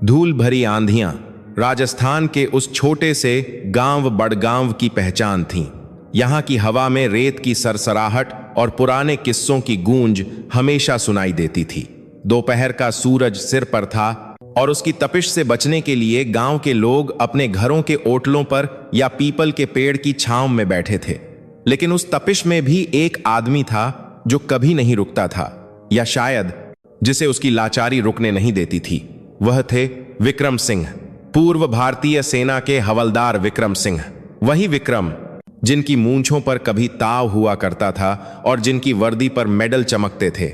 धूल भरी आंधियां राजस्थान के उस छोटे से गांव बड़गांव की पहचान थीं। यहाँ की हवा में रेत की सरसराहट और पुराने किस्सों की गूंज हमेशा सुनाई देती थी। दोपहर का सूरज सिर पर था और उसकी तपिश से बचने के लिए गांव के लोग अपने घरों के ओटलों पर या पीपल के पेड़ की छांव में बैठे थे। लेकिन उस तपिश में भी एक आदमी था जो कभी नहीं रुकता था, या शायद जिसे उसकी लाचारी रुकने नहीं देती थी। वह थे विक्रम सिंह, पूर्व भारतीय सेना के हवलदार विक्रम सिंह। वही विक्रम जिनकी मूंछों पर कभी ताव हुआ करता था और जिनकी वर्दी पर मेडल चमकते थे।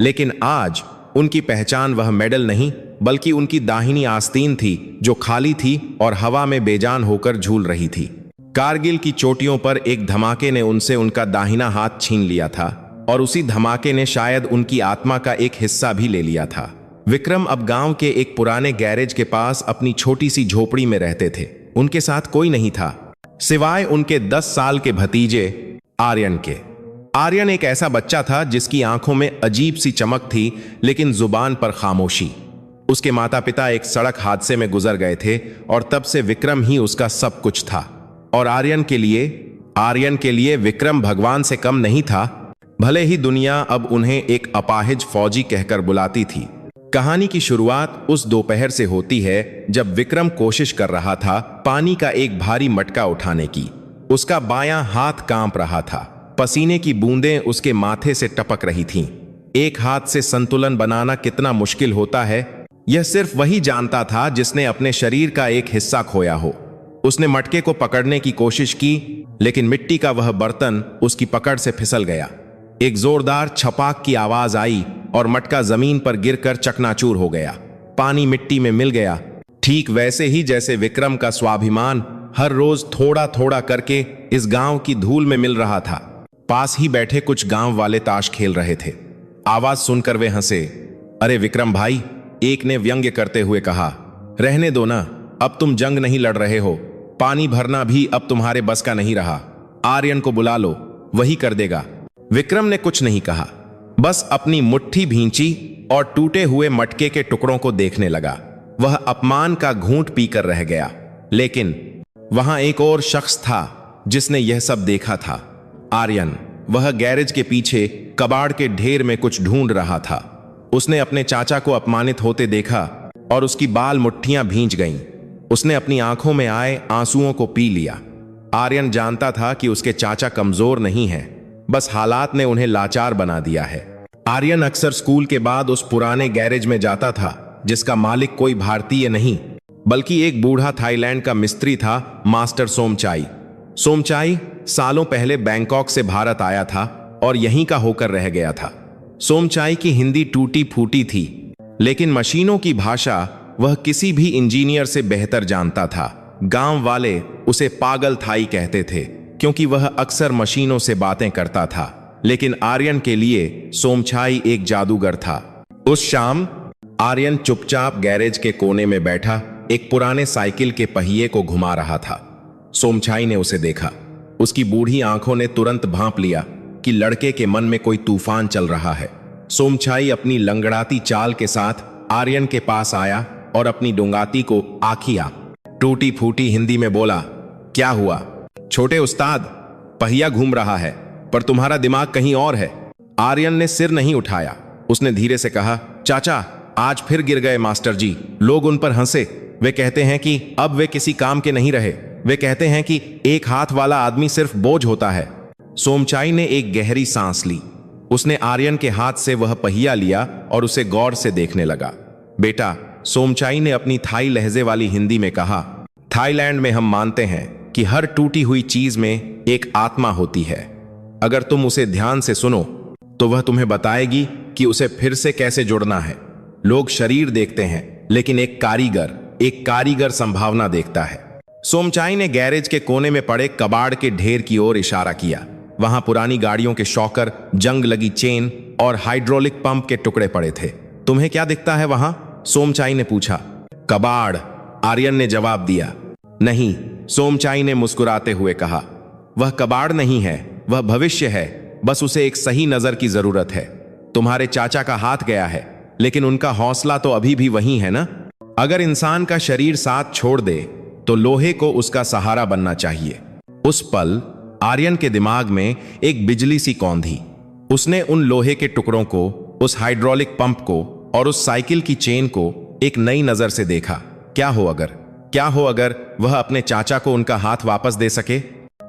लेकिन आज उनकी पहचान वह मेडल नहीं बल्कि उनकी दाहिनी आस्तीन थी, जो खाली थी और हवा में बेजान होकर झूल रही थी। कारगिल की चोटियों पर एक धमाके ने उनसे उनका दाहिना हाथ छीन लिया था और उसी धमाके ने शायद उनकी आत्मा का एक हिस्सा भी ले लिया था। विक्रम अब गांव के एक पुराने गैरेज के पास अपनी छोटी सी झोपड़ी में रहते थे। उनके साथ कोई नहीं था सिवाय उनके 10 साल के भतीजे आर्यन के। आर्यन एक ऐसा बच्चा था जिसकी आंखों में अजीब सी चमक थी, लेकिन जुबान पर खामोशी। उसके माता पिता एक सड़क हादसे में गुजर गए थे और तब से विक्रम ही उसका सब कुछ था। और आर्यन के लिए विक्रम भगवान से कम नहीं था, भले ही दुनिया अब उन्हें एक अपाहिज फौजी कहकर बुलाती थी। कहानी की शुरुआत उस दोपहर से होती है जब विक्रम कोशिश कर रहा था पानी का एक भारी मटका उठाने की। उसका बायां हाथ कांप रहा था, पसीने की बूंदें उसके माथे से टपक रही थीं। एक हाथ से संतुलन बनाना कितना मुश्किल होता है, यह सिर्फ वही जानता था जिसने अपने शरीर का एक हिस्सा खोया हो। उसने मटके को पकड़ने की कोशिश की, लेकिन मिट्टी का वह बर्तन उसकी पकड़ से फिसल गया। एक जोरदार छपाक की आवाज आई और मटका जमीन पर गिरकर चकनाचूर हो गया। पानी मिट्टी में मिल गया, ठीक वैसे ही जैसे विक्रम का स्वाभिमान हर रोज थोड़ा थोड़ा करके इस गांव की धूल में मिल रहा था। पास ही बैठे कुछ गांव वाले ताश खेल रहे थे। आवाज सुनकर वे हंसे। अरे विक्रम भाई, एक ने व्यंग्य करते हुए कहा, रहने दो ना, अब तुम जंग नहीं लड़ रहे हो, पानी भरना भी अब तुम्हारे बस का नहीं रहा। आर्यन को बुला लो, वही कर देगा। विक्रम ने कुछ नहीं कहा, बस अपनी मुट्ठी भींची और टूटे हुए मटके के टुकड़ों को देखने लगा। वह अपमान का घूंट पीकर रह गया। लेकिन वहां एक और शख्स था जिसने यह सब देखा था। आर्यन, वह गैरेज के पीछे कबाड़ के ढेर में कुछ ढूंढ रहा था। उसने अपने चाचा को अपमानित होते देखा और उसकी बाल मुट्ठियां भींच गईं। उसने अपनी आंखों में आए आंसुओं को पी लिया। आर्यन जानता था कि उसके चाचा कमजोर नहीं हैं, बस हालात ने उन्हें लाचार बना दिया है। आर्यन अक्सर स्कूल के बाद उस पुराने गैरेज में जाता था जिसका मालिक कोई भारतीय नहीं बल्कि एक बूढ़ा थाईलैंड का मिस्त्री था, मास्टर सोमचाई। सोमचाई सालों पहले बैंकॉक से भारत आया था और यहीं का होकर रह गया था। सोमचाई की हिंदी टूटी फूटी थी, लेकिन मशीनों की भाषा वह किसी भी इंजीनियर से बेहतर जानता था। गांव वाले उसे पागल थाई कहते थे क्योंकि वह अक्सर मशीनों से बातें करता था। लेकिन आर्यन के लिए सोमचाई एक जादूगर था। उस शाम आर्यन चुपचाप गैरेज के कोने में बैठा एक पुराने साइकिल के पहिए को घुमा रहा था। सोमचाई ने उसे देखा। उसकी बूढ़ी आंखों ने तुरंत भांप लिया कि लड़के के मन में कोई तूफान चल रहा है। सोमचाई अपनी लंगड़ाती चाल के साथ आर्यन के पास आया और अपनी डुंगाती को आखिया टूटी फूटी हिंदी में बोला, क्या हुआ छोटे उस्ताद, पहिया घूम रहा है पर तुम्हारा दिमाग कहीं और है। आर्यन ने सिर नहीं उठाया। उसने धीरे से कहा, चाचा आज फिर गिर गए मास्टर जी। लोग उन पर हंसे। वे कहते हैं कि अब वे किसी काम के नहीं रहे। वे कहते हैं कि एक हाथ वाला आदमी सिर्फ बोझ होता है। सोमचाई ने एक गहरी सांस ली। उसने आर्यन के हाथ से वह पहिया लिया और उसे गौर से देखने लगा। बेटा, सोमचाई ने अपनी थाई लहजे वाली हिंदी में कहा, थाईलैंड में हम मानते हैं कि हर टूटी हुई चीज में एक आत्मा होती है। अगर तुम उसे ध्यान से सुनो तो वह तुम्हें बताएगी कि उसे फिर से कैसे जुड़ना है। लोग शरीर देखते हैं, लेकिन एक कारीगर संभावना देखता है। सोमचाई ने गैरेज के कोने में पड़े कबाड़ के ढेर की ओर इशारा किया। वहां पुरानी गाड़ियों के शॉकर, जंग लगी चेन और हाइड्रोलिक पंप के टुकड़े पड़े थे। तुम्हें क्या दिखता है वहां? सोमचाई ने पूछा। कबाड़, आर्यन ने जवाब दिया। नहीं, सोमचाई ने मुस्कुराते हुए कहा, वह कबाड़ नहीं है, वह भविष्य है। बस उसे एक सही नजर की जरूरत है। तुम्हारे चाचा का हाथ गया है, लेकिन उनका हौसला तो अभी भी वही है ना। अगर इंसान का शरीर साथ छोड़ दे तो लोहे को उसका सहारा बनना चाहिए। उस पल आर्यन के दिमाग में एक बिजली सी कौंधी। उसने उन लोहे के टुकड़ों को, उस हाइड्रोलिक पंप को और उस साइकिल की चेन को एक नई नजर से देखा। क्या हो अगर वह अपने चाचा को उनका हाथ वापस दे सके?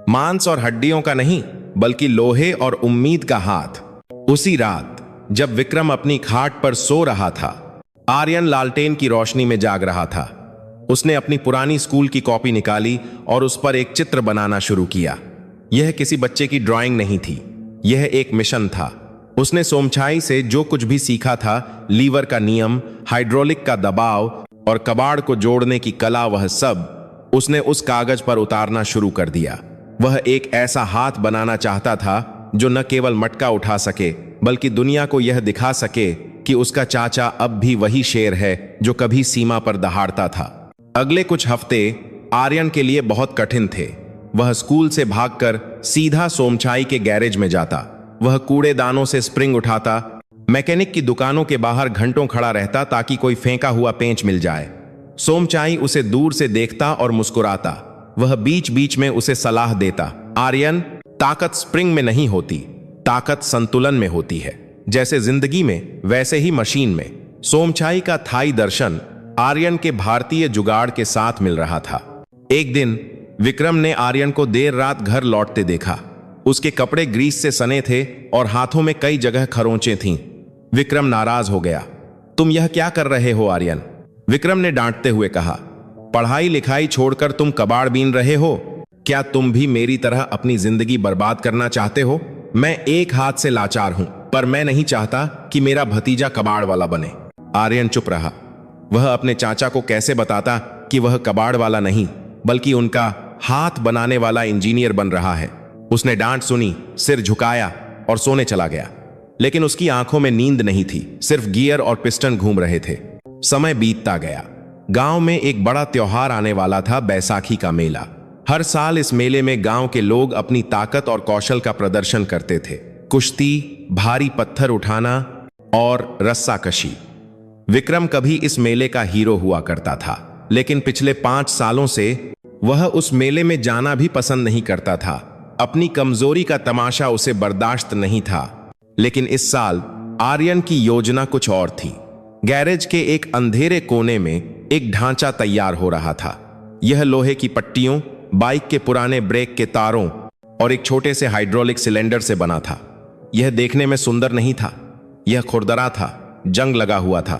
मांस और हड्डियों का नहीं, बल्कि लोहे और उम्मीद का हाथ। उसी रात जब विक्रम अपनी खाट पर सो रहा था, आर्यन लालटेन की रोशनी में जाग रहा था। उसने अपनी पुरानी स्कूल की कॉपी निकाली और उस पर एक चित्र बनाना शुरू किया। यह किसी बच्चे की ड्राइंग नहीं थी, यह एक मिशन था। उसने सोमछाई से जो कुछ भी सीखा था, लीवर का नियम, हाइड्रोलिक का दबाव और कबाड़ को जोड़ने की कला, वह सब उसने उस कागज पर उतारना शुरू कर दिया। वह एक ऐसा हाथ बनाना चाहता था जो न केवल मटका उठा सके, बल्कि दुनिया को यह दिखा सके कि उसका चाचा अब भी वही शेर है जो कभी सीमा पर दहाड़ता था। अगले कुछ हफ्ते आर्यन के लिए बहुत कठिन थे। वह स्कूल से भागकर सीधा सोमछाई के गैरेज में जाता। वह कूड़ेदानों से स्प्रिंग उठाता, मैकेनिक की दुकानों के बाहर घंटों खड़ा रहता ताकि कोई फेंका हुआ पेंच मिल जाए। सोमछाई उसे दूर से देखता और मुस्कुराता। वह बीच बीच में उसे सलाह देता, आर्यन, ताकत स्प्रिंग में नहीं होती, ताकत संतुलन में होती है। जैसे जिंदगी में वैसे ही मशीन में। सोमछाई का थाई दर्शन आर्यन के भारतीय जुगाड़ के साथ मिल रहा था। एक दिन विक्रम ने आर्यन को देर रात घर लौटते देखा। उसके कपड़े ग्रीस से सने थे और हाथों में कई जगह खरोंचें थीं। विक्रम नाराज हो गया। तुम यह क्या कर रहे हो आर्यन? विक्रम ने डांटते हुए कहा। पढ़ाई लिखाई छोड़कर तुम कबाड़ बीन रहे हो? क्या तुम भी मेरी तरह अपनी जिंदगी बर्बाद करना चाहते हो? मैं एक हाथ से लाचार हूं, पर मैं नहीं चाहता कि मेरा भतीजा कबाड़ वाला बने। आर्यन चुप रहा। वह अपने चाचा को कैसे बताता कि वह कबाड़ वाला नहीं, बल्कि उनका हाथ बनाने वाला इंजीनियर बन रहा है। उसने डांट सुनी, सिर झुकाया और सोने चला गया। लेकिन उसकी आंखों में नींद नहीं थी, सिर्फ गियर और पिस्टन घूम रहे थे। समय बीतता गया। गांव में एक बड़ा त्योहार आने वाला था, बैसाखी का मेला। हर साल इस मेले में गांव के लोग अपनी ताकत और कौशल का प्रदर्शन करते थे। कुश्ती, भारी पत्थर उठाना और रस्साकशी। विक्रम कभी इस मेले का हीरो हुआ करता था, लेकिन पिछले 5 सालों से वह उस मेले में जाना भी पसंद नहीं करता था। अपनी कमजोरी का तमाशा उसे बर्दाश्त नहीं था। लेकिन इस साल आर्यन की योजना कुछ और थी। गैरेज के एक अंधेरे कोने में एक ढांचा तैयार हो रहा था। यह लोहे की पट्टियों, बाइक के पुराने ब्रेक के तारों और एक छोटे से हाइड्रोलिक सिलेंडर से बना था। यह देखने में सुंदर नहीं था, यह खुरदरा था, जंग लगा हुआ था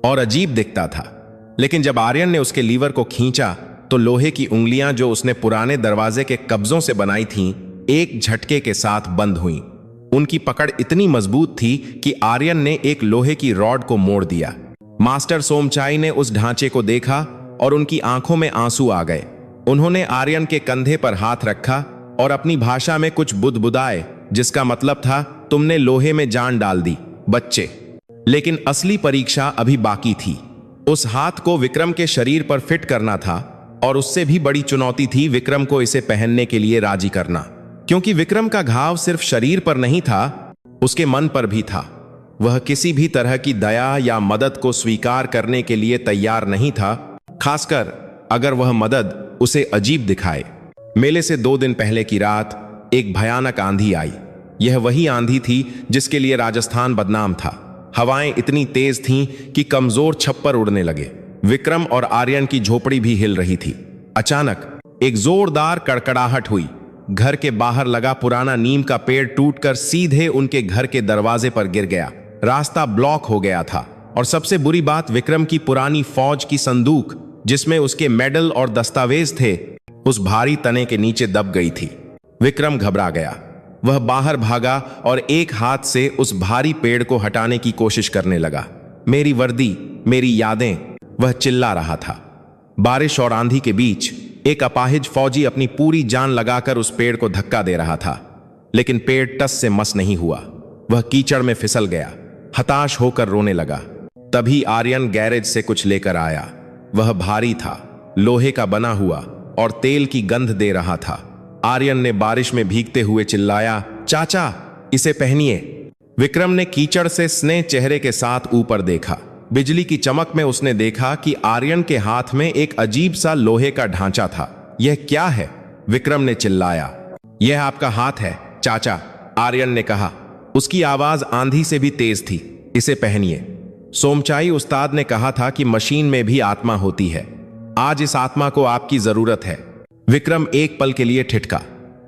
और अजीब दिखता था। लेकिन जब आर्यन ने उसके लीवर को खींचा तो लोहे की उंगलियां जो उसने पुराने दरवाजे के कब्जों से बनाई थीं, एक झटके के साथ बंद हुईं। उनकी पकड़ इतनी मजबूत थी कि आर्यन ने एक लोहे की रॉड को मोड़ दिया। मास्टर सोमछाई ने उस ढांचे को देखा और उनकी आंखों में आंसू आ गए। उन्होंने आर्यन के कंधे पर हाथ रखा और अपनी भाषा में कुछ बुदबुदाए, जिसका मतलब था, तुमने लोहे में जान डाल दी बच्चे। लेकिन असली परीक्षा अभी बाकी थी। उस हाथ को विक्रम के शरीर पर फिट करना था और उससे भी बड़ी चुनौती थी विक्रम को इसे पहनने के लिए राजी करना। क्योंकि विक्रम का घाव सिर्फ शरीर पर नहीं था, उसके मन पर भी था। वह किसी भी तरह की दया या मदद को स्वीकार करने के लिए तैयार नहीं था, खासकर अगर वह मदद उसे अजीब दिखाए। मेले से 2 दिन पहले की रात एक भयानक आंधी आई। यह वही आंधी थी जिसके लिए राजस्थान बदनाम था। हवाएं इतनी तेज थीं कि कमजोर छप्पर उड़ने लगे। विक्रम और आर्यन की झोपड़ी भी हिल रही थी। अचानक एक जोरदार कड़कड़ाहट हुई। घर के बाहर लगा पुराना नीम का पेड़ टूटकर सीधे उनके घर के दरवाजे पर गिर गया। रास्ता ब्लॉक हो गया था और सबसे बुरी बात, विक्रम की पुरानी फौज की संदूक, जिसमें उसके मेडल और दस्तावेज थे, उस भारी तने के नीचे दब गई थी। विक्रम घबरा गया। वह बाहर भागा और एक हाथ से उस भारी पेड़ को हटाने की कोशिश करने लगा। मेरी वर्दी, मेरी यादें, वह चिल्ला रहा था। बारिश और आंधी के बीच एक अपाहिज फौजी अपनी पूरी जान लगाकर उस पेड़ को धक्का दे रहा था, लेकिन पेड़ टस से मस नहीं हुआ। वह कीचड़ में फिसल गया, हताश होकर रोने लगा। तभी आर्यन गैरेज से कुछ लेकर आया। वह भारी था, लोहे का बना हुआ और तेल की गंध दे रहा था। आर्यन ने बारिश में भीगते हुए चिल्लाया, चाचा, इसे पहनिए। विक्रम ने कीचड़ से स्नेह चेहरे के साथ ऊपर देखा। बिजली की चमक में उसने देखा कि आर्यन के हाथ में एक अजीब सा लोहे का ढांचा था। यह क्या है? विक्रम ने चिल्लाया। यह आपका हाथ है चाचा, आर्यन ने कहा। उसकी आवाज आंधी से भी तेज थी। इसे पहनिए। सोमचाई उस्ताद ने कहा था कि मशीन में भी आत्मा होती है। आज इस आत्मा को आपकी जरूरत है। विक्रम एक पल के लिए ठिठका।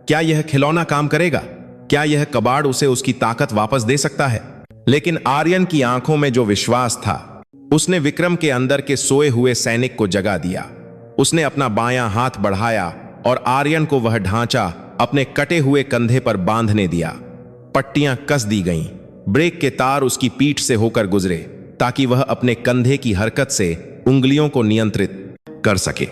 क्या यह खिलौना काम करेगा? क्या यह कबाड़ उसे उसकी ताकत वापस दे सकता है? लेकिन आर्यन की आंखों में जो विश्वास था, उसने विक्रम के अंदर के सोए हुए सैनिक को जगा दिया। उसने अपना बायां हाथ बढ़ाया और आर्यन को वह ढांचा अपने कटे हुए कंधे पर बांधने दिया। पट्टियां कस दी गईं। ब्रेक के तार उसकी पीठ से होकर गुजरे ताकि वह अपने कंधे की हरकत से उंगलियों को नियंत्रित कर सके।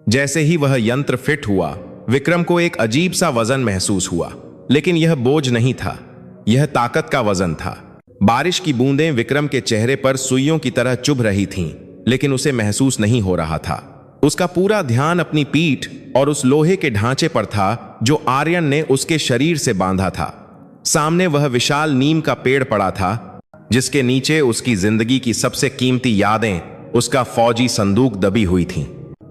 जैसे ही वह यंत्र फिट हुआ, विक्रम को एक अजीब सा वजन महसूस हुआ, लेकिन यह बोझ नहीं था, यह ताकत का वजन था। बारिश की बूंदें विक्रम के चेहरे पर सुइयों की तरह चुभ रही थीं, लेकिन उसे महसूस नहीं हो रहा था। उसका पूरा ध्यान अपनी पीठ और उस लोहे के ढांचे पर था जो आर्यन ने उसके शरीर से बांधा था। सामने वह विशाल नीम का पेड़ पड़ा था, जिसके नीचे उसकी जिंदगी की सबसे कीमती यादें, उसका फौजी संदूक दबी हुई थीं।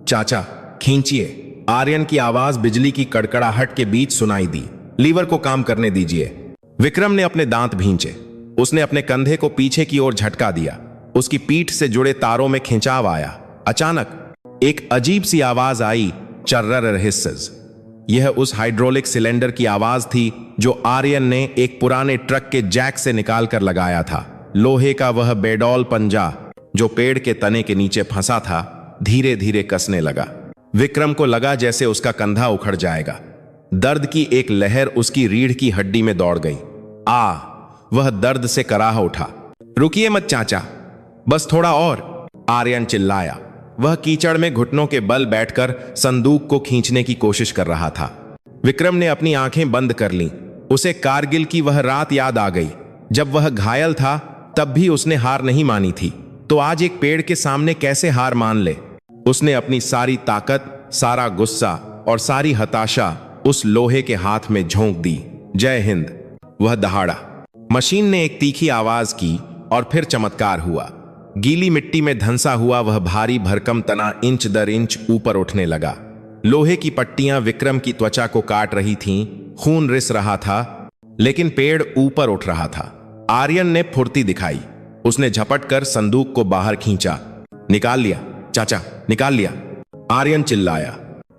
चाचा, खींचिए। आर्यन की आवाज बिजली की कड़कड़ाहट के बीच सुनाई दी। लीवर को काम करने दीजिए। विक्रम ने अपने दांत भींचे। उसने अपने कंधे को पीछे की ओर झटका दिया। उसकी पीठ से जुड़े तारों में खिंचाव आया। अचानक एक अजीब सी आवाज आई, चर्रर हिस्सेस। यह उस हाइड्रोलिक सिलेंडर की आवाज थी जो आर्यन ने एक पुराने ट्रक के जैक से निकाल कर लगाया था। लोहे का वह बेडौल पंजा जो पेड़ के तने के नीचे फंसा था, धीरे धीरे कसने लगा। विक्रम को लगा जैसे उसका कंधा उखड़ जाएगा। दर्द की एक लहर उसकी रीढ़ की हड्डी में दौड़ गई। वह दर्द से कराह उठा। रुकिए मत चाचा, बस थोड़ा और, आर्यन चिल्लाया। वह कीचड़ में घुटनों के बल बैठकर संदूक को खींचने की कोशिश कर रहा था। विक्रम ने अपनी आंखें बंद कर लीं। उसे कारगिल की वह रात याद आ गई। जब वह घायल था तब भी उसने हार नहीं मानी थी, तो आज एक पेड़ के सामने कैसे हार मान ले? उसने अपनी सारी ताकत, सारा गुस्सा और सारी हताशा उस लोहे के हाथ में झोंक दी। जय हिंद। वह दहाड़ा। मशीन ने एक तीखी आवाज की और फिर चमत्कार हुआ। गीली मिट्टी में धंसा हुआ वह भारी भरकम तना इंच दर इंच ऊपर उठने लगा। लोहे की पट्टियां विक्रम की त्वचा को काट रही थीं, खून रिस रहा था, लेकिन पेड़ ऊपर उठ रहा था। आर्यन ने फुर्ती दिखाई। उसने झपट कर संदूक को बाहर खींचा। निकाल लिया चाचा, निकाल लिया, आर्यन चिल्लाया।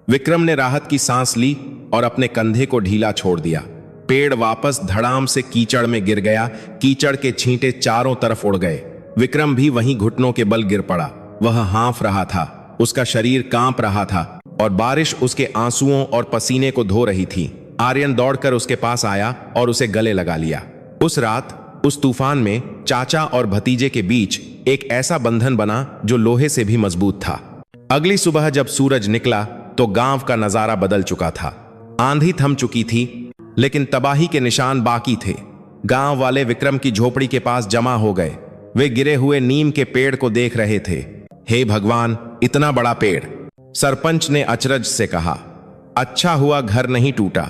विक्रम ने राहत की सांस ली और अपने कंधे को ढीला छोड़ दिया। पेड़ वापस धड़ाम से कीचड़ में गिर गया। कीचड़ के छींटे चारों तरफ उड़ गए। विक्रम भी वहीं घुटनों के बल गिर पड़ा। वह हाँफ रहा था, उसका शरीर कांप रहा था और बारिश उसके आंसुओं और पसीने को धो रही थी। आर्यन दौड़कर उसके पास आया और उसे गले लगा लिया। उस रात, उस तूफान में चाचा और भतीजे के बीच एक ऐसा बंधन बना जो लोहे से भी मजबूत था। अगली सुबह जब सूरज निकला तो गांव का नजारा बदल चुका था। आंधी थम चुकी थी, लेकिन तबाही के निशान बाकी थे। गांव वाले विक्रम की झोपड़ी के पास जमा हो गए। वे गिरे हुए नीम के पेड़ को देख रहे थे। हे भगवान, इतना बड़ा पेड़! सरपंच ने अचरज से कहा। अच्छा हुआ घर नहीं टूटा,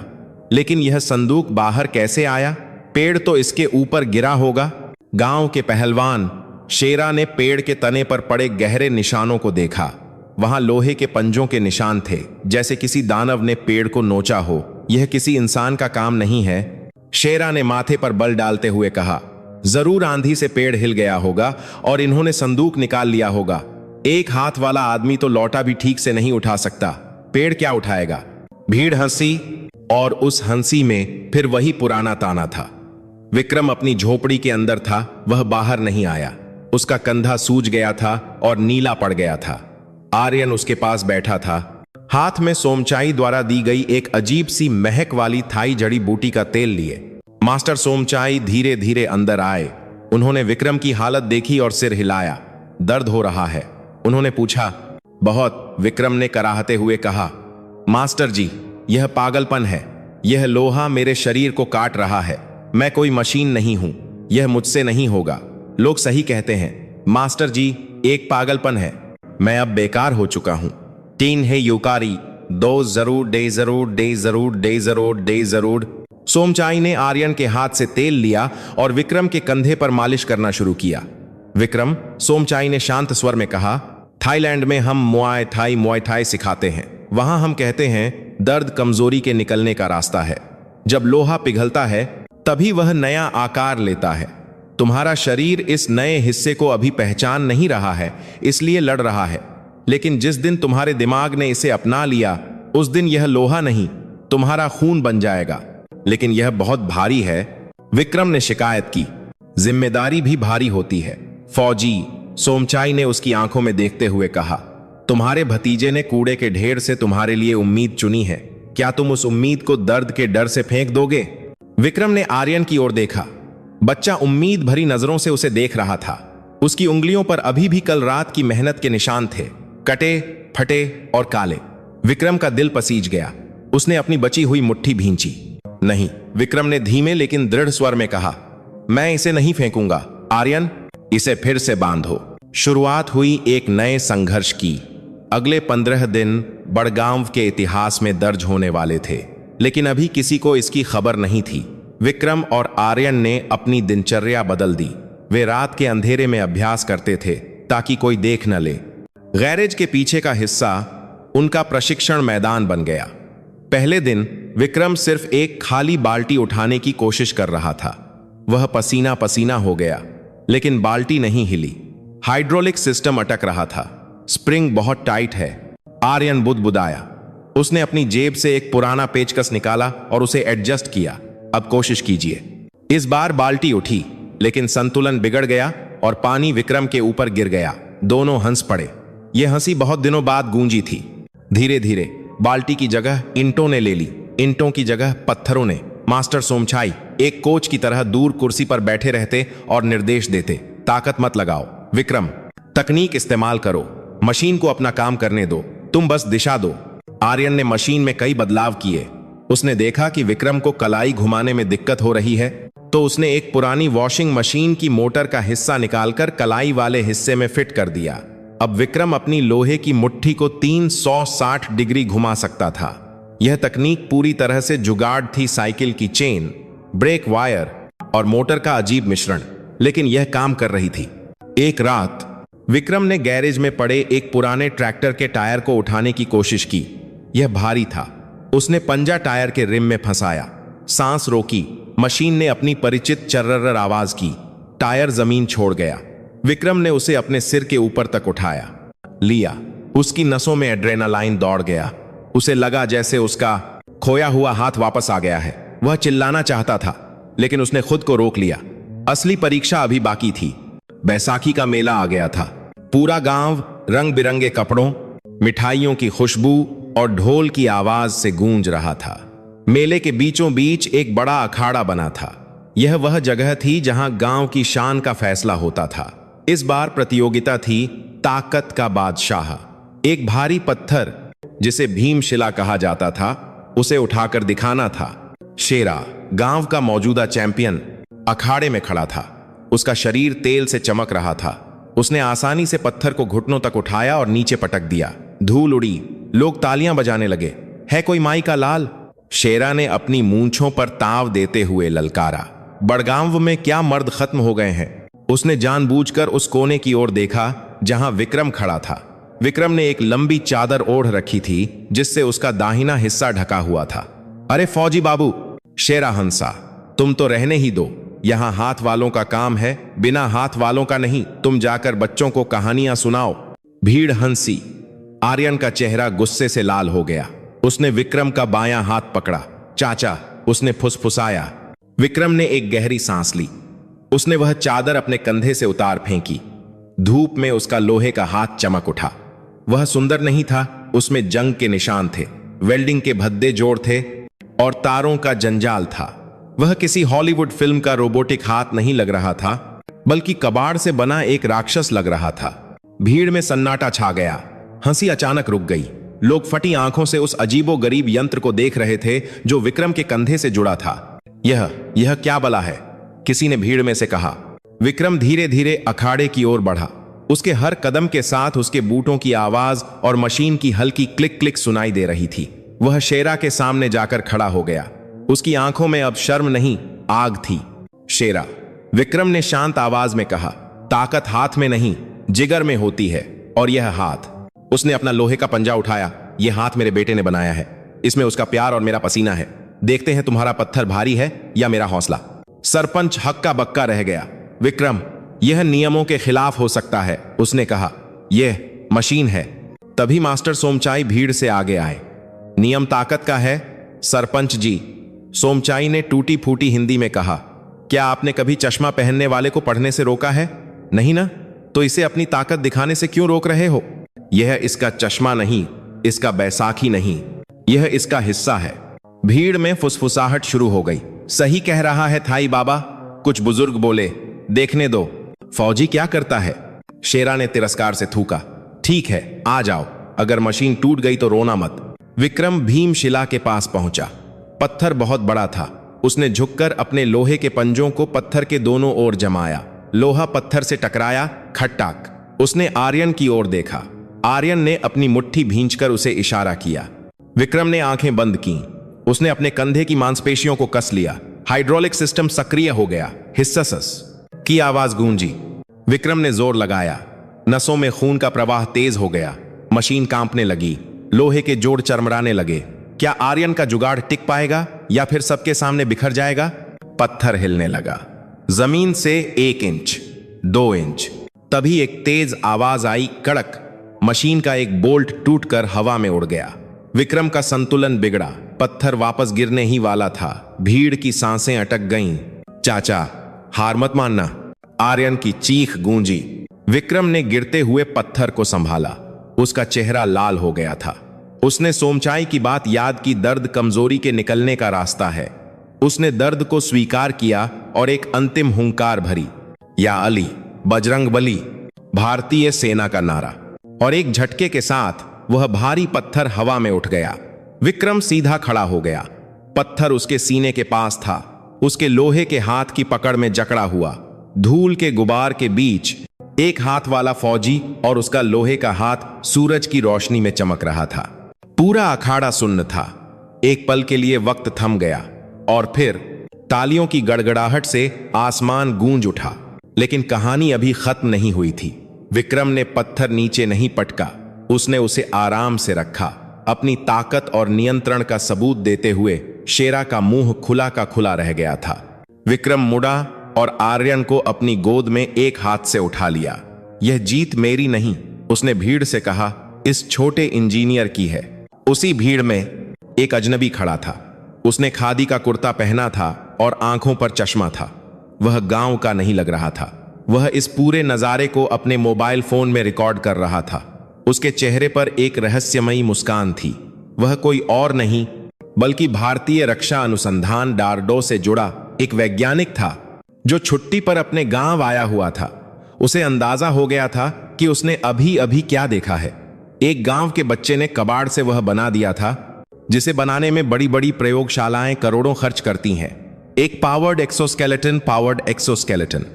लेकिन यह संदूक बाहर कैसे आया? पेड़ तो इसके ऊपर गिरा होगा। गांव के पहलवान शेरा ने पेड़ के तने पर पड़े गहरे निशानों को देखा। वहां लोहे के पंजों के निशान थे, जैसे किसी दानव ने पेड़ को नोचा हो। यह किसी इंसान का काम नहीं है। शेरा ने माथे पर बल डालते हुए कहा, जरूर आंधी से पेड़ हिल गया होगा और इन्होंने संदूक निकाल लिया होगा। एक हाथ वाला आदमी तो लौटा भी ठीक से नहीं उठा सकता, पेड़ क्या उठाएगा? भीड़ हंसी और उस हंसी में फिर वही पुराना ताना था। विक्रम अपनी झोपड़ी के अंदर था, वह बाहर नहीं आया। उसका कंधा सूज गया था और नीला पड़ गया था। आर्यन उसके पास बैठा था, हाथ में सोमचाई द्वारा दी गई एक अजीब सी महक वाली थाई जड़ी बूटी का तेल लिए। मास्टर सोमचाई धीरे धीरे अंदर आए। उन्होंने विक्रम की हालत देखी और सिर हिलाया। दर्द हो रहा है? उन्होंने पूछा। बहुत, विक्रम ने कराहते हुए कहा। मास्टर जी, यह पागलपन है। यह लोहा मेरे शरीर को काट रहा है। मैं कोई मशीन नहीं हूं। यह मुझसे नहीं होगा। लोग सही कहते हैं मास्टर जी, एक पागलपन है। मैं अब बेकार हो चुका हूं। 3 है यूकारी, 2 जरूर, डे जरूर, डे जरूर, डे जरूर, डे जरूर। सोमचाई ने आर्यन के हाथ से तेल लिया और विक्रम के कंधे पर मालिश करना शुरू किया। विक्रम, सोमचाई ने शांत स्वर में कहा, थाईलैंड में हम मुआय थाई सिखाते हैं। वहां हम कहते हैं दर्द कमजोरी के निकलने का रास्ता है। जब लोहा पिघलता है तभी वह नया आकार लेता है। तुम्हारा शरीर इस नए हिस्से को अभी पहचान नहीं रहा है, इसलिए लड़ रहा है। लेकिन जिस दिन तुम्हारे दिमाग ने इसे अपना लिया, उस दिन यह लोहा नहीं, तुम्हारा खून बन जाएगा। लेकिन यह बहुत भारी है, विक्रम ने शिकायत की। जिम्मेदारी भी भारी होती है फौजी, सोमचाई ने उसकी आंखों में देखते हुए कहा। तुम्हारे भतीजे ने कूड़े के ढेर से तुम्हारे लिए उम्मीद चुनी है। क्या तुम उस उम्मीद को दर्द के डर से फेंक दोगे? विक्रम ने आर्यन की ओर देखा। बच्चा उम्मीद भरी नजरों से उसे देख रहा था। उसकी उंगलियों पर अभी भी कल रात की मेहनत के निशान थे, कटे, फटे और काले। विक्रम का दिल पसीज गया। उसने अपनी बची हुई मुट्ठी भींची। नहीं, विक्रम ने धीमे लेकिन दृढ़ स्वर में कहा, मैं इसे नहीं फेंकूंगा। आर्यन, इसे फिर से बांधो। शुरुआत हुई एक नए संघर्ष की। अगले 15 दिन बड़गांव के इतिहास में दर्ज होने वाले थे, लेकिन अभी किसी को इसकी खबर नहीं थी। विक्रम और आर्यन ने अपनी दिनचर्या बदल दी। वे रात के अंधेरे में अभ्यास करते थे ताकि कोई देख न ले। गैरेज के पीछे का हिस्सा उनका प्रशिक्षण मैदान बन गया। पहले दिन विक्रम सिर्फ एक खाली बाल्टी उठाने की कोशिश कर रहा था। वह पसीना पसीना हो गया, लेकिन बाल्टी नहीं हिली। हाइड्रोलिक सिस्टम अटक रहा था। स्प्रिंग बहुत टाइट है। आर्यन बुदबुदाया। उसने अपनी जेब से एक पुराना पेचकस निकाला और उसे एडजस्ट किया। अब कोशिश कीजिए। इस बार बाल्टी उठी, लेकिन संतुलन बिगड़ गया और पानी विक्रम के ऊपर गिर गया। दोनों हंस पड़े। यह हंसी बहुत दिनों बाद गूंजी थी। धीरे धीरे बाल्टी की जगह ईंटों ने ले ली, ईंटों की जगह पत्थरों ने। मास्टर सोमचाई एक कोच की तरह दूर कुर्सी पर बैठे रहते और निर्देश देते, ताकत मत लगाओ विक्रम, तकनीक इस्तेमाल करो, मशीन को अपना काम करने दो, तुम बस दिशा दो। आर्यन ने मशीन में कई बदलाव किए। उसने देखा कि विक्रम को कलाई घुमाने में दिक्कत हो रही है, तो उसने एक पुरानी वॉशिंग मशीन की मोटर का हिस्सा निकालकर कलाई वाले हिस्से में फिट कर दिया। अब विक्रम अपनी लोहे की मुट्ठी को 360 डिग्री घुमा सकता था। यह तकनीक पूरी तरह से जुगाड़ थी, साइकिल की चेन, ब्रेक वायर और मोटर का अजीब मिश्रण, लेकिन यह काम कर रही थी। एक रात विक्रम ने गैरेज में पड़े एक पुराने ट्रैक्टर के टायर को उठाने की कोशिश की। यह भारी था। उसने पंजा टायर के रिम में फंसाया, सांस रोकी। मशीन ने अपनी परिचित चर्रर आवाज की। टायर जमीन छोड़ गया। विक्रम ने उसे अपने सिर के ऊपर तक उठाया, लिया। उसकी नसों में एड्रेनालाइन दौड़ गया। उसे लगा जैसे उसका खोया हुआ हाथ वापस आ गया है। वह चिल्लाना चाहता था, लेकिन उसने खुद को रोक लिया। असली परीक्षा अभी बाकी थी। बैसाखी का मेला आ गया था। पूरा गांव रंग बिरंगे कपड़ों, मिठाइयों की खुशबू और ढोल की आवाज से गूंज रहा था। मेले के बीचों बीच एक बड़ा अखाड़ा बना था। यह वह जगह थी जहां गांव की शान का फैसला होता था। इस बार प्रतियोगिता थी ताकत का बादशाह। एक भारी पत्थर, जिसे भीमशिला कहा जाता था, उसे उठाकर दिखाना था। शेरा, गांव का मौजूदा चैंपियन, अखाड़े में खड़ा था। उसका शरीर तेल से चमक रहा था। उसने आसानी से पत्थर को घुटनों तक उठाया और नीचे पटक दिया। धूल उड़ी। लोग तालियां बजाने लगे। है कोई माई का लाल? शेरा ने अपनी मूंछों पर ताव देते हुए ललकारा। बड़गांव में क्या मर्द खत्म हो गए हैं? उसने जानबूझकर उस कोने की ओर देखा जहां विक्रम खड़ा था। विक्रम ने एक लंबी चादर ओढ़ रखी थी, जिससे उसका दाहिना हिस्सा ढका हुआ था। अरे फौजी बाबू, शेरा हंसा, तुम तो रहने ही दो। यहां हाथ वालों का काम है, बिना हाथ वालों का नहीं। तुम जाकर बच्चों को कहानियां सुनाओ। भीड़ हंसी। आर्यन का चेहरा गुस्से से लाल हो गया। उसने विक्रम का बायां हाथ पकड़ा। चाचा, उसने फुसफुसाया। विक्रम ने एक गहरी सांस ली। उसने वह चादर अपने कंधे से उतार फेंकी। धूप में उसका लोहे का हाथ चमक उठा। वह सुंदर नहीं था, उसमें जंग के निशान थे, वेल्डिंग के भद्दे जोड़ थे और तारों का जंजाल था। वह किसी हॉलीवुड फिल्म का रोबोटिक हाथ नहीं लग रहा था, बल्कि कबाड़ से बना एक राक्षस लग रहा था। भीड़ में सन्नाटा छा गया। हंसी अचानक रुक गई। लोग फटी आंखों से उस अजीबो गरीब यंत्र को देख रहे थे जो विक्रम के कंधे से जुड़ा था। यह क्या बला है? किसी ने भीड़ में से कहा। विक्रम धीरे धीरे अखाड़े की ओर बढ़ा। उसके हर कदम के साथ उसके बूटों की आवाज और मशीन की हल्की क्लिक क्लिक सुनाई दे रही थी। वह शेरा के सामने जाकर खड़ा हो गया। उसकी आंखों में अब शर्म नहीं, आग थी। शेरा, विक्रम ने शांत आवाज में कहा, ताकत हाथ में नहीं, जिगर में होती है। और यह हाथ, उसने अपना लोहे का पंजा उठाया। यह हाथ मेरे बेटे ने बनाया है, इसमें उसका प्यार और मेरा पसीना है। देखते हैं तुम्हारा पत्थर भारी है या मेरा हौसला। सरपंच हक्का बक्का रह गया। विक्रम, यह नियमों के खिलाफ हो सकता है, उसने कहा। यह मशीन है। तभी मास्टर सोमचाई भीड़ से आगे आए। नियम ताकत का है सरपंच जी, सोमचाई ने टूटी फूटी हिंदी में कहा। क्या आपने कभी चश्मा पहनने वाले को पढ़ने से रोका है? नहीं ना? तो इसे अपनी ताकत दिखाने से क्यों रोक रहे हो? यह इसका चश्मा नहीं, इसका बैसाखी नहीं, यह इसका हिस्सा है। भीड़ में फुसफुसाहट शुरू हो गई। सही कह रहा है थाई बाबा, कुछ बुजुर्ग बोले। देखने दो, फौजी क्या करता है? शेरा ने तिरस्कार से थूका। ठीक है, आ जाओ, अगर मशीन टूट गई तो रोना मत। विक्रम भीमशिला के पास पहुंचा। पत्थर बहुत बड़ा था। उसने झुककर अपने लोहे के पंजों को पत्थर के दोनों ओर जमाया। लोहा पत्थर से टकराया, खट्टाक। उसने आर्यन की ओर देखा। आर्यन ने अपनी मुट्ठी भींचकर उसे इशारा किया। विक्रम ने आंखें बंद की। उसने अपने कंधे की मांसपेशियों को कस लिया। हाइड्रोलिक सिस्टम सक्रिय हो गया। हिस्सस की आवाज गूंजी। विक्रम ने जोर लगाया। नसों में खून का प्रवाह तेज हो गया। मशीन कांपने लगी। लोहे के जोड़ चरमराने लगे। क्या आर्यन का जुगाड़ टिक पाएगा या फिर सबके सामने बिखर जाएगा? पत्थर हिलने लगा। जमीन से 1 इंच, 2 इंच। तभी एक तेज आवाज आई, कड़क। मशीन का एक बोल्ट टूटकर हवा में उड़ गया। विक्रम का संतुलन बिगड़ा। पत्थर वापस गिरने ही वाला था। भीड़ की सांसें अटक गईं। चाचा, हार मत मानना, आर्यन की चीख गूंजी। विक्रम ने गिरते हुए पत्थर को संभाला। उसका चेहरा लाल हो गया था। उसने सोमचाई की बात याद की। दर्द कमजोरी के निकलने का रास्ता है। उसने दर्द को स्वीकार किया और एक अंतिम हुंकार भरी, या अली, बजरंग बली, भारतीय सेना का नारा। और एक झटके के साथ वह भारी पत्थर हवा में उठ गया। विक्रम सीधा खड़ा हो गया। पत्थर उसके सीने के पास था। उसके लोहे के हाथ की पकड़ में जकड़ा हुआ। धूल के गुबार के बीच एक हाथ वाला फौजी और उसका लोहे का हाथ सूरज की रोशनी में चमक रहा था। पूरा अखाड़ा सुन्न था। एक पल के लिए वक्त थम गया और फिर तालियों की गड़गड़ाहट से आसमान गूंज उठा। लेकिन कहानी अभी खत्म नहीं हुई थी। विक्रम ने पत्थर नीचे नहीं पटका। उसने उसे आराम से रखा, अपनी ताकत और नियंत्रण का सबूत देते हुए। शेरा का मुंह खुला का खुला रह गया था। विक्रम मुड़ा और आर्यन को अपनी गोद में एक हाथ से उठा लिया। यह जीत मेरी नहीं, उसने भीड़ से कहा, इस छोटे इंजीनियर की है। उसी भीड़ में एक अजनबी खड़ा था। उसने खादी का कुर्ता पहना था और आंखों पर चश्मा था। वह गांव का नहीं लग रहा था। वह इस पूरे नजारे को अपने मोबाइल फोन में रिकॉर्ड कर रहा था। उसके चेहरे पर एक रहस्यमयी मुस्कान थी। वह कोई और नहीं बल्कि भारतीय रक्षा अनुसंधान डारडो से जुड़ा एक वैज्ञानिक था, जो छुट्टी पर अपने गांव आया हुआ था। उसे अंदाजा हो गया था कि उसने अभी अभी क्या देखा है। एक गांव के बच्चे ने कबाड़ से वह बना दिया था जिसे बनाने में बड़ी बड़ी प्रयोगशालाएं करोड़ों खर्च करती हैं। एक पावर्ड एक्सोस्केलेटन।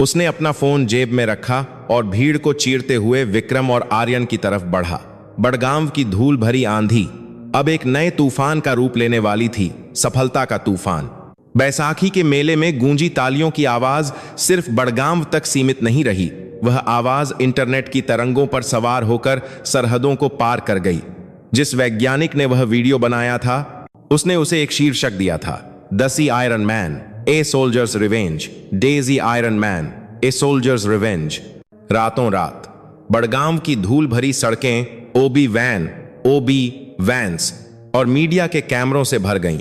उसने अपना फोन जेब में रखा और भीड़ को चीरते हुए विक्रम और आर्यन की तरफ बढ़ा। बड़गांव की धूल भरी आंधी अब एक नए तूफान का रूप लेने वाली थी, सफलता का तूफान। बैसाखी के मेले में गूंजी तालियों की आवाज सिर्फ बड़गांव तक सीमित नहीं रही। वह आवाज इंटरनेट की तरंगों पर सवार होकर सरहदों को पार कर गई। जिस वैज्ञानिक ने वह वीडियो बनाया था, उसने उसे एक शीर्षक दिया था, दसी iron man, a soldier's revenge. डेजी iron man, a soldier's revenge. रातों रात बड़गांव की धूल भरी सड़कें ओबी वैन्स और मीडिया के कैमरों से भर गईं।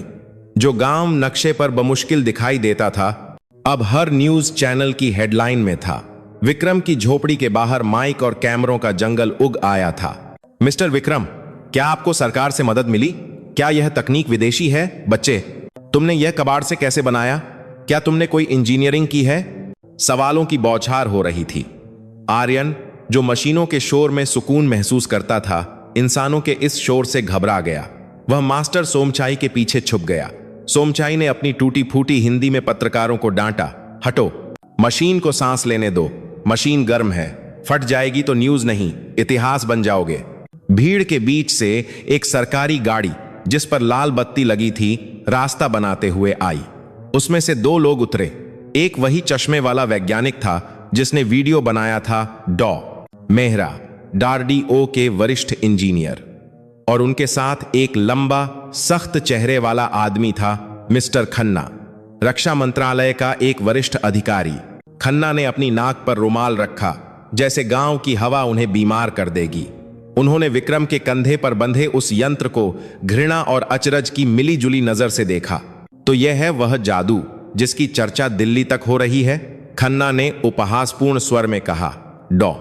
जो गांव नक्शे पर बमुश्किल दिखाई देता था, अब हर न्यूज चैनल की हेडलाइन में था। विक्रम की झोपड़ी के बाहर माइक और कैमरों का जंगल उग आया था। मिस्टर विक्रम, क्या आपको सरकार से मदद मिली? क्या यह तकनीक विदेशी है? बच्चे, तुमने यह कबाड़ से कैसे बनाया? क्या तुमने कोई इंजीनियरिंग की है? सवालों की बौछार हो रही थी। आर्यन, जो मशीनों के शोर में सुकून महसूस करता था, इंसानों के इस शोर से घबरा गया। वह मास्टर सोमचाई के पीछे छुप गया। सोमचाई ने अपनी टूटी फूटी हिंदी में पत्रकारों को डांटा, हटो, मशीन को सांस लेने दो। मशीन गर्म है, फट जाएगी तो न्यूज नहीं, इतिहास बन जाओगे। भीड़ के बीच से एक सरकारी गाड़ी, जिस पर लाल बत्ती लगी थी, रास्ता बनाते हुए आई। उसमें से 2 लोग उतरे। एक वही चश्मे वाला वैज्ञानिक था जिसने वीडियो बनाया था डॉ मेहरा, DRDO के वरिष्ठ इंजीनियर, और उनके साथ एक लंबा सख्त चेहरे वाला आदमी था, मिस्टर खन्ना, रक्षा मंत्रालय का एक वरिष्ठ अधिकारी। खन्ना ने अपनी नाक पर रुमाल रखा, जैसे गांव की हवा उन्हें बीमार कर देगी। उन्होंने विक्रम के कंधे पर बंधे उस यंत्र को घृणा और अचरज की मिली जुली नजर से देखा। तो यह है वह जादू जिसकी चर्चा दिल्ली तक हो रही है, खन्ना ने उपहासपूर्ण स्वर में कहा। डॉ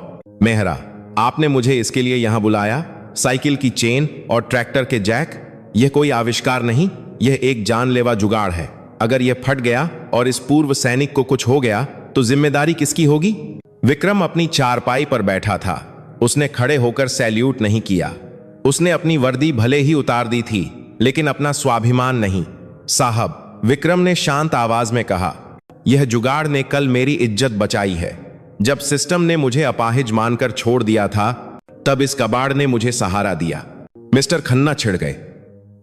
मेहरा, आपने मुझे इसके लिए यहां बुलाया? साइकिल की चेन और ट्रैक्टर के जैक, यह कोई आविष्कार नहीं, यह एक जानलेवा जुगाड़ है। अगर यह फट गया और इस पूर्व सैनिक को कुछ हो गया तो जिम्मेदारी किसकी होगी? विक्रम अपनी चारपाई पर बैठा था। उसने खड़े होकर सैल्यूट नहीं किया। उसने अपनी वर्दी भले ही उतार दी थी, लेकिन अपना स्वाभिमान नहीं। साहब, विक्रम ने शांत आवाज में कहा, यह जुगाड़ ने कल मेरी इज्जत बचाई है। जब सिस्टम ने मुझे अपाहिज मानकर छोड़ दिया था, तब इस कबाड़ ने मुझे सहारा दिया। मिस्टर खन्ना छिड़ गए।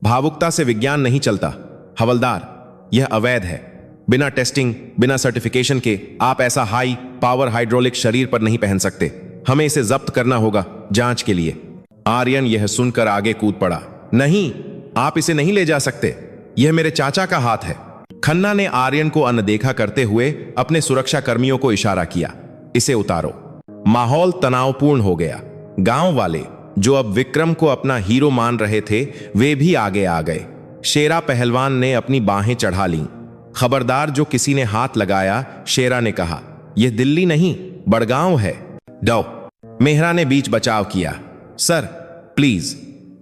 भावुकता से विज्ञान नहीं चलता हवलदार, यह अवैध है। बिना टेस्टिंग, बिना सर्टिफिकेशन के आप ऐसा हाई पावर हाइड्रोलिक शरीर पर नहीं पहन सकते। हमें इसे जब्त करना होगा जांच के लिए। आर्यन यह सुनकर आगे कूद पड़ा। नहीं, आप इसे नहीं ले जा सकते, यह मेरे चाचा का हाथ है। खन्ना ने आर्यन को अनदेखा करते हुए अपने सुरक्षा कर्मियों को इशारा किया, इसे उतारो। माहौल तनावपूर्ण हो गया। गांव वाले, जो अब विक्रम को अपना हीरो मान रहे थे, वे भी आगे आ गए। शेरा पहलवान ने अपनी बाहें चढ़ा लीं। खबरदार जो किसी ने हाथ लगाया, शेरा ने कहा, यह दिल्ली नहीं, बड़गांव है। डॉ मेहरा ने बीच बचाव किया। सर प्लीज,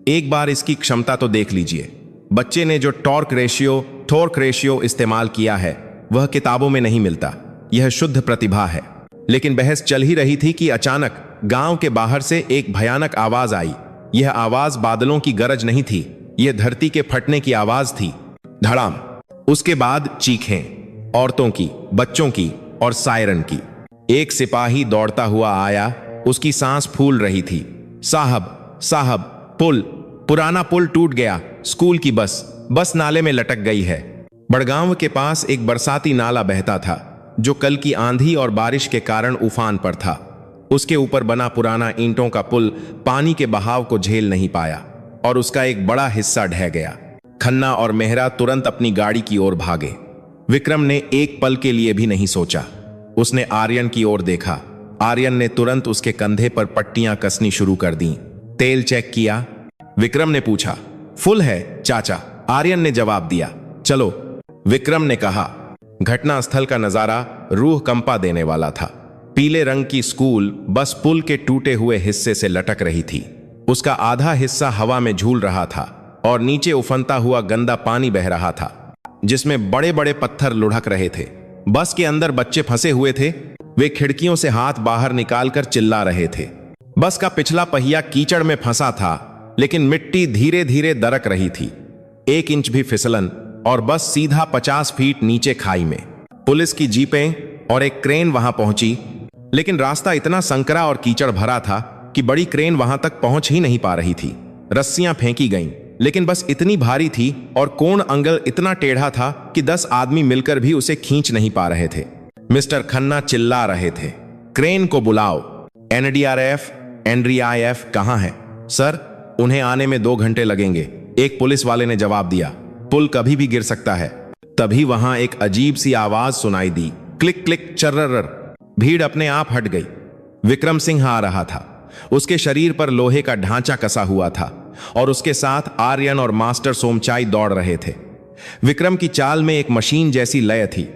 एक बार इसकी क्षमता तो देख लीजिए। बच्चे ने जो टॉर्क रेशियो इस्तेमाल किया है, वह किताबों में नहीं मिलता। यह शुद्ध प्रतिभा है। लेकिन बहस चल ही रही थी कि अचानक गांव के बाहर से एक भयानक आवाज आई। यह आवाज बादलों की गरज नहीं थी, यह धरती के फटने की आवाज थी। धड़ाम। उसके बाद चीखें, औरतों की, बच्चों की और सायरन की। एक सिपाही दौड़ता हुआ आया, उसकी सांस फूल रही थी। साहब, पुराना पुल टूट गया। स्कूल की बस नाले में लटक गई है। बड़गांव के पास एक बरसाती नाला बहता था, जो कल की आंधी और बारिश के कारण उफान पर था। उसके ऊपर बना पुराना ईंटों का पुल पानी के बहाव को झेल नहीं पाया और उसका एक बड़ा हिस्सा ढह गया। खन्ना और मेहरा तुरंत अपनी गाड़ी की ओर भागे। विक्रम ने एक पल के लिए भी नहीं सोचा। उसने आर्यन की ओर देखा। आर्यन ने तुरंत उसके कंधे पर पट्टियां कसनी शुरू कर दी। तेल चेक किया। विक्रम ने पूछा, फुल है चाचा। आर्यन ने जवाब दिया। चलो, विक्रम ने कहा। घटनास्थल का नजारा रूह कंपा देने वाला था। पीले रंग की स्कूल बस पुल के टूटे हुए हिस्से से लटक रही थी। उसका आधा हिस्सा हवा में झूल रहा था और नीचे उफनता हुआ गंदा पानी बह रहा था, जिसमें बड़े बड़े पत्थर लुढ़क रहे थे। बस के अंदर बच्चे फंसे हुए थे। वे खिड़कियों से हाथ बाहर निकालकर चिल्ला रहे थे। बस का पिछला पहिया कीचड़ में फंसा था, लेकिन मिट्टी धीरे धीरे दरक रही थी। 1 इंच भी फिसलन और बस सीधा 50 फीट नीचे खाई में। पुलिस की जीपें और एक क्रेन वहां पहुंची, लेकिन रास्ता इतना संकरा और कीचड़ भरा था कि बड़ी क्रेन वहां तक पहुंच ही नहीं पा रही थी। रस्सियां फेंकी गईं, लेकिन बस इतनी भारी थी और कोण अंगल इतना टेढ़ा था कि 10 आदमी मिलकर भी उसे खींच नहीं पा रहे थे। मिस्टर खन्ना चिल्ला रहे थे, क्रेन को बुलाओ। एनडीआरएफ कहां है? सर, उन्हें आने में 2 घंटे लगेंगे, एक पुलिस वाले ने जवाब दिया। पुल कभी भी गिर सकता है। तभी वहां एक अजीब सी आवाज सुनाई दी, क्लिक क्लिक चर्रर। भीड़ अपने आप हट गई। विक्रम सिंह आ रहा था। उसके शरीर पर लोहे का ढांचा कसा हुआ था और उसके साथ आर्यन और मास्टर सोमचाई दौड़ रहे थे। विक्रम की चाल में एक मशीन जैसी लय थी।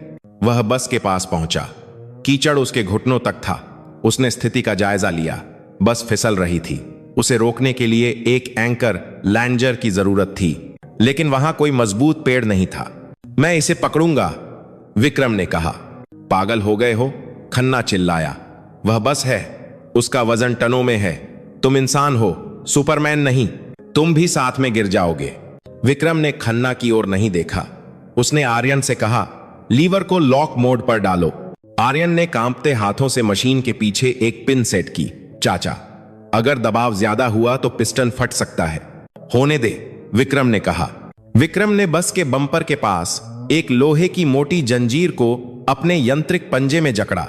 वह बस के पास पहुंचा। कीचड़ उसके घुटनों तक था। उसने स्थिति का जायजा लिया। बस फिसल रही थी। उसे रोकने के लिए एक एंकर लैंजर की जरूरत थी, लेकिन वहां कोई मजबूत पेड़ नहीं था। मैं इसे पकड़ूंगा, विक्रम ने कहा। पागल हो गए हो? खन्ना चिल्लाया। वह बस है, उसका वजन टनों में है। तुम इंसान हो, सुपरमैन नहीं। तुम भी साथ में गिर जाओगे। विक्रम ने खन्ना की ओर नहीं देखा। उसने आर्यन से कहा, लीवर को लॉक मोड पर डालो। आर्यन ने कांपते हाथों से मशीन के पीछे एक पिन सेट की। चाचा, अगर दबाव ज्यादा हुआ तो पिस्टन फट सकता है। होने दे, विक्रम ने कहा। विक्रम ने बस के बम्पर के पास एक लोहे की मोटी जंजीर को अपने यंत्रिक पंजे में जकड़ा।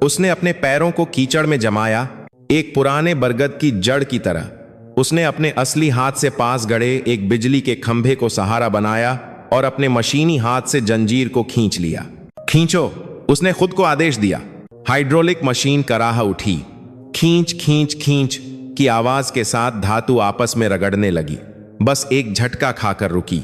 उसने अपने पैरों को कीचड़ में जमाया, एक पुराने बरगद की जड़ की तरह। उसने अपने असली हाथ से पास गड़े एक बिजली के खंभे को सहारा बनाया और अपने मशीनी हाथ से जंजीर को खींच लिया। खींचो, उसने खुद को आदेश दिया। हाइड्रोलिक मशीन कराह उठी। खींच खींच खींच की आवाज के साथ धातु आपस में रगड़ने लगी। बस एक झटका खाकर रुकी।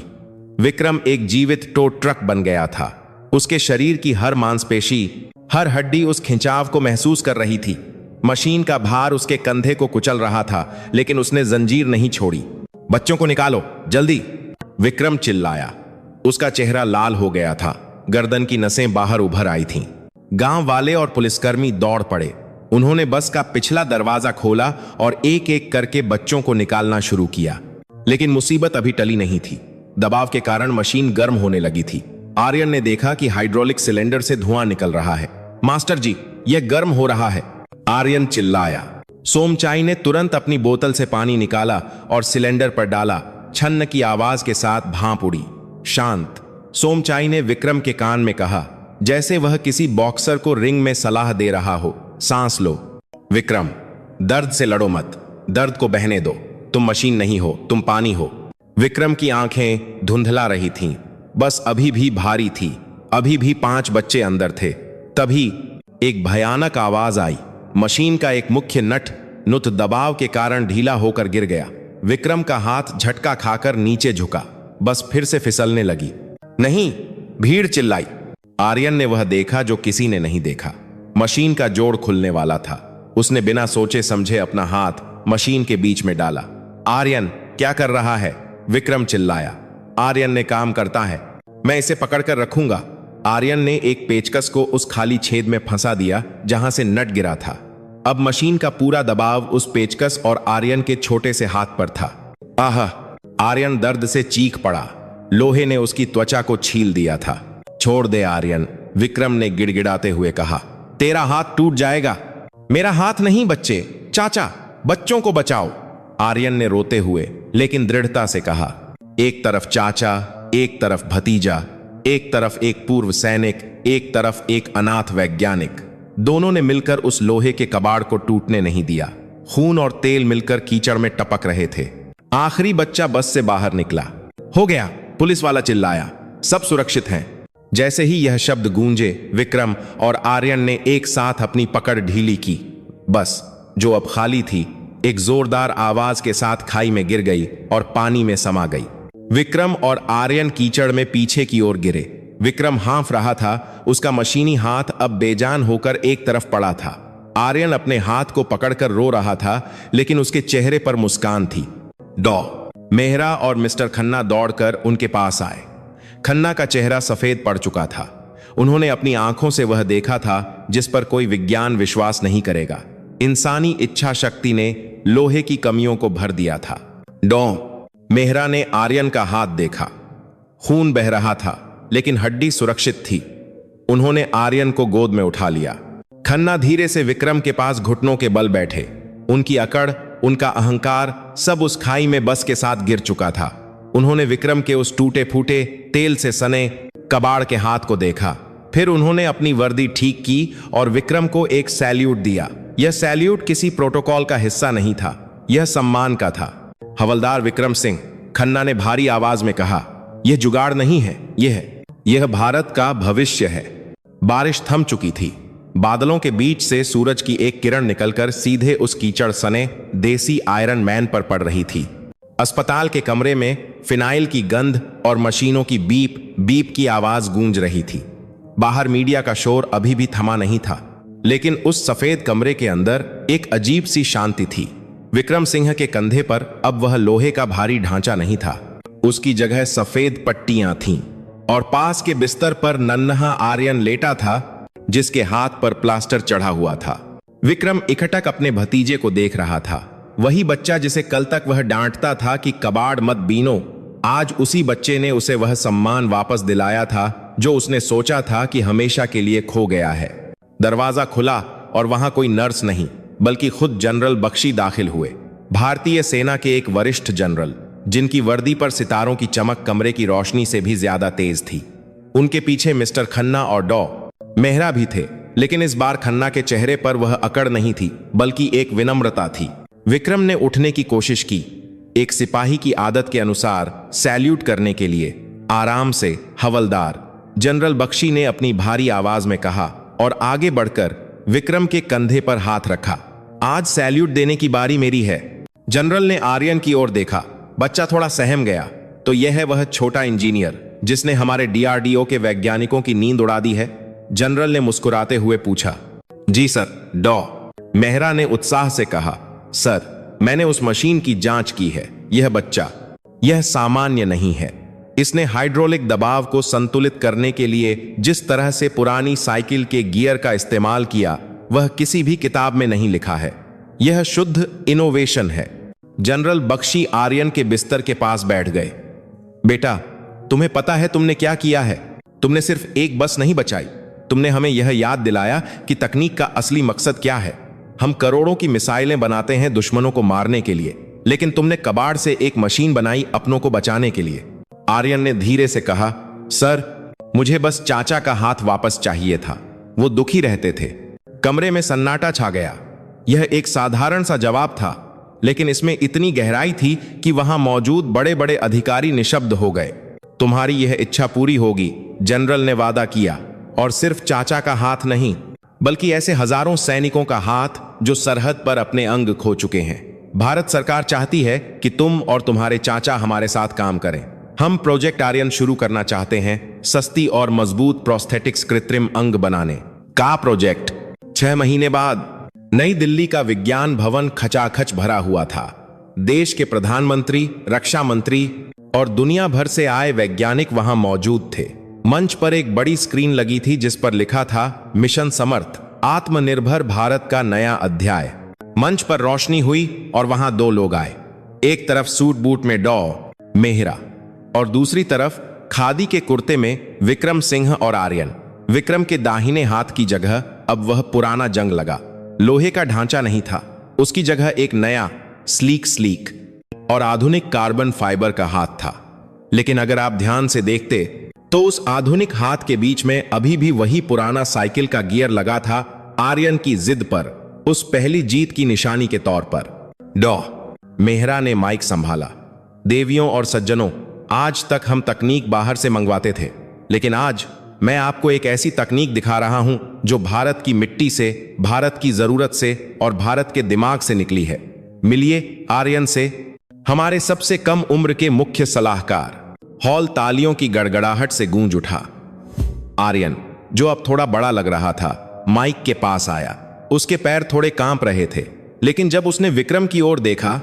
विक्रम एक जीवित टो ट्रक बन गया था। उसके शरीर की हर मांसपेशी, हर हड्डी उस खिंचाव को महसूस कर रही थी। मशीन का भार उसके कंधे को कुचल रहा था, लेकिन उसने जंजीर नहीं छोड़ी। बच्चों को निकालो, जल्दी, विक्रम चिल्लाया। उसका चेहरा लाल हो गया था, गर्दन की नसें बाहर उभर आई थीं। गांव वाले और पुलिसकर्मी दौड़ पड़े। उन्होंने बस का पिछला दरवाजा खोला और एक एक करके बच्चों को निकालना शुरू किया। लेकिन मुसीबत अभी टली नहीं थी। दबाव के कारण मशीन गर्म होने लगी थी। आर्यन ने देखा कि हाइड्रोलिक सिलेंडर से धुआं निकल रहा है। मास्टर जी, यह गर्म हो रहा है, आर्यन चिल्लाया। सोमचाई ने तुरंत अपनी बोतल से पानी निकाला और सिलेंडर पर डाला। छन्न की आवाज के साथ भांप उड़ी। शांत, सोमचाई ने विक्रम के कान में कहा, जैसे वह किसी बॉक्सर को रिंग में सलाह दे रहा हो। सांस लो विक्रम, दर्द से लड़ो मत, दर्द को बहने दो। तुम मशीन नहीं हो, तुम पानी हो। विक्रम की आंखें धुंधला रही थीं, बस अभी भी भारी थी। अभी भी 5 बच्चे अंदर थे। तभी एक भयानक आवाज आई। मशीन का एक मुख्य नट दबाव के कारण ढीला होकर गिर गया। विक्रम का हाथ झटका खाकर नीचे झुका, बस फिर से फिसलने लगी। नहीं, भीड़ चिल्लाई। आर्यन ने वह देखा जो किसी ने नहीं देखा। मशीन का जोड़ खुलने वाला था। उसने बिना सोचे समझे अपना हाथ मशीन के बीच में डाला। आर्यन, क्या कर रहा है? विक्रम चिल्लाया। आर्यन ने काम करता है, मैं इसे पकड़कर रखूंगा। आर्यन ने एक पेचकस को उस खाली छेद में फंसा दिया जहां से नट गिरा था। अब मशीन का पूरा दबाव उस पेचकस और आर्यन के छोटे से हाथ पर था। आह! आर्यन दर्द से चीख पड़ा। लोहे ने उसकी त्वचा को छील दिया था। छोड़ दे आर्यन, विक्रम ने गिड़गिड़ाते हुए कहा। तेरा हाथ टूट जाएगा। मेरा हाथ नहीं बच्चे, चाचा, बच्चों को बचाओ, आर्यन ने रोते हुए लेकिन दृढ़ता से कहा। एक तरफ चाचा, एक तरफ भतीजा, एक तरफ एक पूर्व सैनिक, एक तरफ एक अनाथ वैज्ञानिक। दोनों ने मिलकर उस लोहे के कबाड़ को टूटने नहीं दिया। खून और तेल मिलकर कीचड़ में टपक रहे थे। आखिरी बच्चा बस से बाहर निकला। हो गया, पुलिस वाला चिल्लाया। सब सुरक्षित हैं। जैसे ही यह शब्द गूंजे, विक्रम और आर्यन ने एक साथ अपनी पकड़ ढीली की। बस, जो अब खाली थी, एक जोरदार आवाज के साथ खाई में गिर गई और पानी में समा गई। विक्रम और आर्यन कीचड़ में पीछे की ओर गिरे। विक्रम हाँफ रहा था। उसका मशीनी हाथ अब बेजान होकर एक तरफ पड़ा था। आर्यन अपने हाथ को पकड़कर रो रहा था, लेकिन उसके चेहरे पर मुस्कान थी। मेहरा और मिस्टर खन्ना दौड़कर उनके पास आए। खन्ना का चेहरा सफेद पड़ चुका था। उन्होंने अपनी आंखों से वह देखा था जिस पर कोई विज्ञान विश्वास नहीं करेगा। इंसानी इच्छा शक्ति ने लोहे की कमियों को भर दिया था। मेहरा ने आर्यन का हाथ देखा। खून बह रहा था, लेकिन हड्डी सुरक्षित थी। उन्होंने आर्यन को गोद में उठा लिया। खन्ना धीरे से विक्रम के पास घुटनों के बल बैठे। उनकी अकड़, उनका अहंकार सब उस खाई में बस के साथ गिर चुका था। उन्होंने विक्रम के उस टूटे फूटे, तेल से सने कबाड़ के हाथ को देखा। फिर उन्होंने अपनी वर्दी ठीक की और विक्रम को एक सैल्यूट दिया। यह सैल्यूट किसी प्रोटोकॉल का हिस्सा नहीं था, यह सम्मान का था। हवलदार विक्रम सिंह, खन्ना ने भारी आवाज में कहा, यह जुगाड़ नहीं है, यह भारत का भविष्य है। बारिश थम चुकी थी। बादलों के बीच से सूरज की एक किरण निकलकर सीधे उस कीचड़ सने देसी आयरन मैन पर पड़ रही थी। अस्पताल के कमरे में फिनाइल की गंध और मशीनों की बीप बीप की आवाज गूंज रही थी। बाहर मीडिया का शोर अभी भी थमा नहीं था, लेकिन उस सफेद कमरे के अंदर एक अजीब सी शांति थी। विक्रम सिंह के कंधे पर अब वह लोहे का भारी ढांचा नहीं था। उसकी जगह सफेद पट्टियां थीं और पास के बिस्तर पर नन्हा आर्यन लेटा था, जिसके हाथ पर प्लास्टर चढ़ा हुआ था। विक्रम इकटक अपने भतीजे को देख रहा था। वही बच्चा जिसे कल तक वह डांटता था कि कबाड़ मत बीनो, आज उसी बच्चे ने उसे वह सम्मान वापस दिलाया था जो उसने सोचा था कि हमेशा के लिए खो गया है। दरवाजा खुला और वहां कोई नर्स नहीं, बल्कि खुद जनरल बख्शी दाखिल हुए। भारतीय सेना के एक वरिष्ठ जनरल, जिनकी वर्दी पर सितारों की चमक कमरे की रोशनी से भी ज्यादा तेज थी। उनके पीछे मिस्टर खन्ना और मेहरा भी थे। लेकिन इस बार खन्ना के चेहरे पर वह अकड़ नहीं थी, बल्कि एक विनम्रता थी। विक्रम ने उठने की कोशिश की, एक सिपाही की आदत के अनुसार सैल्यूट करने के लिए। आराम से हवलदार, जनरल बख्शी ने अपनी भारी आवाज में कहा और आगे बढ़कर विक्रम के कंधे पर हाथ रखा। आज सैल्यूट देने की बारी मेरी है। जनरल ने आर्यन की ओर देखा। बच्चा थोड़ा सहम गया। तो यह है वह छोटा इंजीनियर जिसने हमारे डीआरडीओ के वैज्ञानिकों की नींद उड़ा दी है? जनरल ने मुस्कुराते हुए पूछा। जी सर, डॉ मेहरा ने उत्साह से कहा। सर, मैंने उस मशीन की जांच की है। यह बच्चा, यह सामान्य नहीं है। इसने हाइड्रोलिक दबाव को संतुलित करने के लिए जिस तरह से पुरानी साइकिल के गियर का इस्तेमाल किया, वह किसी भी किताब में नहीं लिखा है। यह शुद्ध इनोवेशन है। जनरल बख्शी आर्यन के बिस्तर के पास बैठ गए। बेटा, तुम्हें पता है तुमने क्या किया है? तुमने सिर्फ एक बस नहीं बचाई, तुमने हमें यह याद दिलाया कि तकनीक का असली मकसद क्या है। हम करोड़ों की मिसाइलें बनाते हैं दुश्मनों को मारने के लिए, लेकिन तुमने कबाड़ से एक मशीन बनाई अपनों को बचाने के लिए। आर्यन ने धीरे से कहा, सर, मुझे बस चाचा का हाथ वापस चाहिए था। वो दुखी रहते थे। कमरे में सन्नाटा छा गया। यह एक साधारण सा जवाब था, लेकिन इसमें इतनी गहराई थी कि वहां मौजूद बड़े बड़े अधिकारी निशब्द हो गए। तुम्हारी यह इच्छा पूरी होगी, जनरल ने वादा किया। और सिर्फ चाचा का हाथ नहीं, बल्कि ऐसे हजारों सैनिकों का हाथ जो सरहद पर अपने अंग खो चुके हैं। भारत सरकार चाहती है कि तुम और तुम्हारे चाचा हमारे साथ काम करें। हम प्रोजेक्ट आर्यन शुरू करना चाहते हैं, सस्ती और मजबूत प्रोस्थेटिक्स कृत्रिम अंग बनाने का प्रोजेक्ट। 6 महीने बाद नई दिल्ली का विज्ञान भवन खचाखच भरा हुआ था। देश के प्रधानमंत्री, रक्षा मंत्री और दुनिया भर से आए वैज्ञानिक वहां मौजूद थे। मंच पर एक बड़ी स्क्रीन लगी थी जिस पर लिखा था मिशन समर्थ, आत्मनिर्भर भारत का नया अध्याय। मंच पर रोशनी हुई और वहां 2 लोग आए। एक तरफ सूट बूट में डॉ मेहरा और दूसरी तरफ खादी के कुर्ते में विक्रम सिंह और आर्यन। विक्रम के दाहिने हाथ की जगह अब वह पुराना जंग लगा लोहे का ढांचा नहीं था। उसकी जगह एक नया स्लीक और आधुनिक कार्बन फाइबर का हाथ था। लेकिन अगर आप ध्यान से देखते तो उस आधुनिक हाथ के बीच में अभी भी वही पुराना साइकिल का गियर लगा था, आर्यन की जिद पर, उस पहली जीत की निशानी के तौर पर। डॉ मेहरा ने माइक संभाला। देवियों और सज्जनों, आज तक हम तकनीक बाहर से मंगवाते थे, लेकिन आज मैं आपको एक ऐसी तकनीक दिखा रहा हूं जो भारत की मिट्टी से, भारत की जरूरत से और भारत के दिमाग से निकली है। मिलिए आर्यन से, हमारे सबसे कम उम्र के मुख्य सलाहकार। हॉल तालियों की गड़गड़ाहट से गूंज उठा। आर्यन, जो अब थोड़ा बड़ा लग रहा था, माइक के पास आया। उसके पैर थोड़े कांप रहे थे, लेकिन जब उसने विक्रम की ओर देखा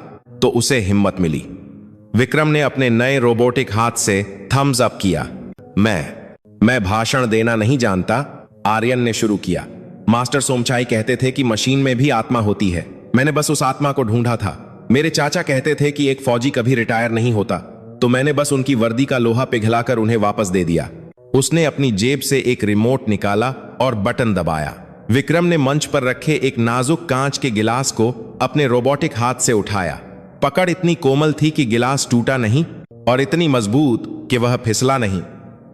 तो उसे हिम्मत मिली। विक्रम ने अपने नए रोबोटिक हाथ से थम्स अप किया। मैं भाषण देना नहीं जानता, आर्यन ने शुरू किया। मास्टर सोमचाई कहते थे कि मशीन में भी आत्मा होती है। मैंने बस उस आत्मा को ढूंढा था। मेरे चाचा कहते थे कि एक फौजी कभी रिटायर नहीं होता, तो मैंने बस उनकी वर्दी का लोहा पिघलाकर उन्हें वापस दे दिया। उसने अपनी जेब से एक रिमोट निकाला और बटन दबाया। विक्रम ने मंच पर रखे एक नाजुक कांच के गिलास को अपने रोबोटिक हाथ से उठाया। पकड़ इतनी कोमल थी कि गिलास टूटा नहीं और इतनी मजबूत कि वह फिसला नहीं।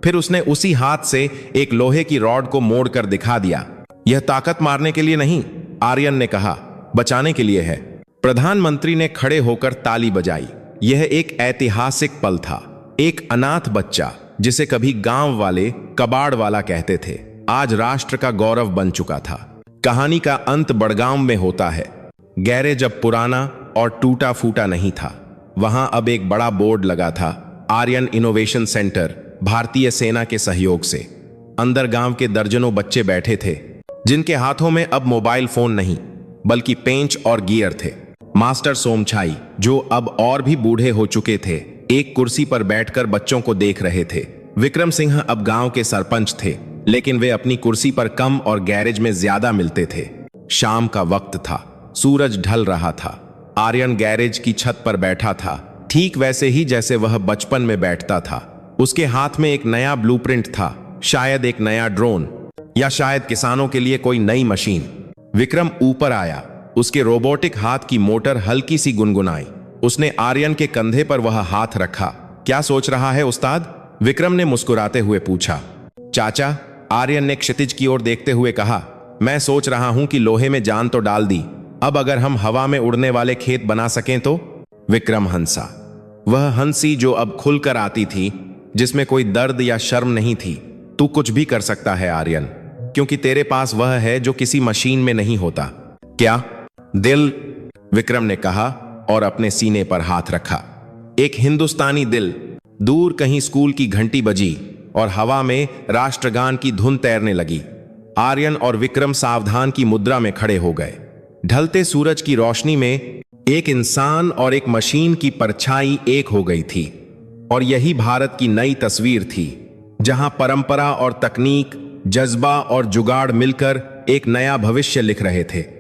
फिर उसने उसी हाथ से एक लोहे की रॉड को मोड़कर दिखा दिया। यह ताकत मारने के लिए नहीं, आर्यन ने कहा, बचाने के लिए है। प्रधानमंत्री ने खड़े होकर ताली बजाई। यह एक ऐतिहासिक पल था। एक अनाथ बच्चा जिसे कभी गांव वाले कबाड़ वाला कहते थे, आज राष्ट्र का गौरव बन चुका था। कहानी का अंत बड़गांव में होता है। गैरेज अब पुराना और टूटा फूटा नहीं था। वहां अब एक बड़ा बोर्ड लगा था, आर्यन इनोवेशन सेंटर, भारतीय सेना के सहयोग से। अंदर गांव के दर्जनों बच्चे बैठे थे, जिनके हाथों में अब मोबाइल फोन नहीं, बल्कि पेंच और गियर थे। मास्टर सोमछाई, जो अब और भी बूढ़े हो चुके थे, एक कुर्सी पर बैठकर बच्चों को देख रहे थे। विक्रम सिंह अब गांव के सरपंच थे, लेकिन वे अपनी कुर्सी पर कम और गैरेज में ज्यादा मिलते थे। शाम का वक्त था, सूरज ढल रहा था। आर्यन गैरेज की छत पर बैठा था, ठीक वैसे ही जैसे वह बचपन में बैठता था। उसके हाथ में एक नया ब्लूप्रिंट था, शायद एक नया ड्रोन या शायद किसानों के लिए कोई नई मशीन। विक्रम ऊपर आया। उसके रोबोटिक हाथ की मोटर हल्की सी गुनगुनाई। उसने आर्यन के कंधे पर वह हाथ रखा। क्या सोच रहा है उस्ताद? विक्रम ने मुस्कुराते हुए पूछा। चाचा, आर्यन ने क्षितिज की ओर देखते हुए कहा, मैं सोच रहा हूं कि लोहे में जान तो डाल दी, अब अगर हम हवा में उड़ने वाले खेत बना सकें तो। विक्रम हंसा, वह हंसी जो अब खुलकर आती थी, जिसमें कोई दर्द या शर्म नहीं थी। तू कुछ भी कर सकता है आर्यन, क्योंकि तेरे पास वह है जो किसी मशीन में नहीं होता। क्या? दिल, विक्रम ने कहा और अपने सीने पर हाथ रखा। एक हिंदुस्तानी दिल। दूर कहीं स्कूल की घंटी बजी और हवा में राष्ट्रगान की धुन तैरने लगी। आर्यन और विक्रम सावधान की मुद्रा में खड़े हो गए। ढलते सूरज की रोशनी में एक इंसान और एक मशीन की परछाई एक हो गई थी। और यही भारत की नई तस्वीर थी, जहां परंपरा और तकनीक, जज्बा और जुगाड़ मिलकर एक नया भविष्य लिख रहे थे।